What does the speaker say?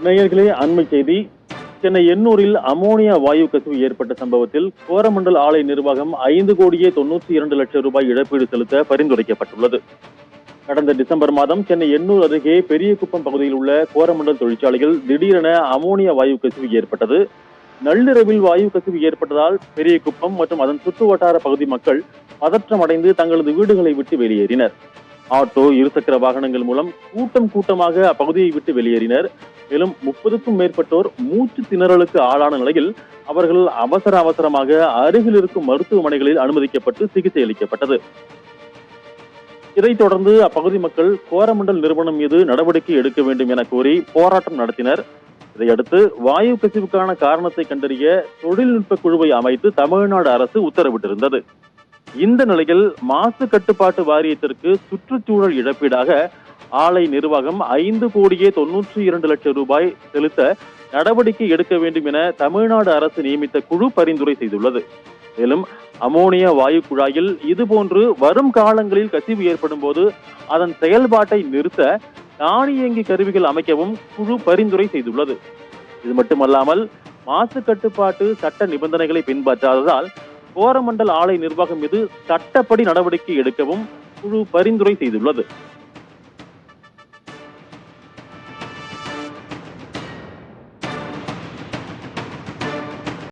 நேயர்களே, அண்மை செய்தி. சென்னை எண்ணூரில் அமோனியா வாயு கசிவு ஏற்பட்ட சம்பவத்தில் கோரமண்டல் ஆலை நிர்வாகம் 5,92,00,000 ரூபாய் இழப்பீடு செலுத்த பரிந்துரைக்கப்பட்டுள்ளது. கடந்த டிசம்பர் மாதம் சென்னை எண்ணூர் அருகே பெரியகுப்பம் பகுதியில் உள்ள கோரமண்டல் தொழிற்சாலையில் திடீரென அமோனியா வாயு கசிவு ஏற்பட்டது. நள்ளிரவில் வாயு கசிவு ஏற்பட்டதால் பெரியகுப்பம் மற்றும் அதன் சுற்று வட்டார பகுதி மக்கள் பதற்றம் அடைந்து தங்களது வீடுகளை விட்டு வெளியேறினர். ஆட்டோ, இருசக்கர வாகனங்கள் மூலம் கூட்டமாக அப்பகுதியை விட்டு வெளியேறினர். மேலும் 30க்கும் மேற்பட்டோர் மூச்சு திணறலுக்கு ஆளான நிலையில் அவர்கள் அவசரமாக அருகில் இருக்கும் மருத்துவமனைகளில் அனுமதிக்கப்பட்டு சிகிச்சை அளிக்கப்பட்டது. இதைத் தொடர்ந்து அப்பகுதி மக்கள் கோரமண்டல் நிறுவனம் மீது நடவடிக்கை எடுக்க வேண்டும் என கோரி போராட்டம் நடத்தினர். இதையடுத்து வாயு கசிவுக்கான காரணத்தை கண்டறிய தொழில்நுட்ப குழுவை அமைத்து தமிழ்நாடு அரசு உத்தரவிட்டிருந்தது. இந்த நிலையில் மாசு கட்டுப்பாட்டு வாரியத்திற்கு சுற்றுச்சூழல் இழப்பீடாக ஆலை நிர்வாகம் 5,92,00,000 ரூபாய் செலுத்த நடவடிக்கை எடுக்க வேண்டும் என தமிழ்நாடு அரசு நியமித்த குழு பரிந்துரை செய்துள்ளது. மேலும் அமோனியா வாயு குழாயில் இதுபோன்று வரும் காலங்களில் கசிவு ஏற்படும் போது அதன் செயல்பாட்டை நிறுத்த தானியங்கி கருவிகள் அமைக்கவும் குழு பரிந்துரை செய்துள்ளது. இது மட்டுமல்லாமல் மாசு கட்டுப்பாட்டு சட்ட நிபந்தனைகளை பின்பற்றாததால் கோரமண்டல் ஆலை நிர்வாகம் மீது சட்டப்படி நடவடிக்கை எடுக்கவும் குழு பரிந்துரை செய்துள்ளது.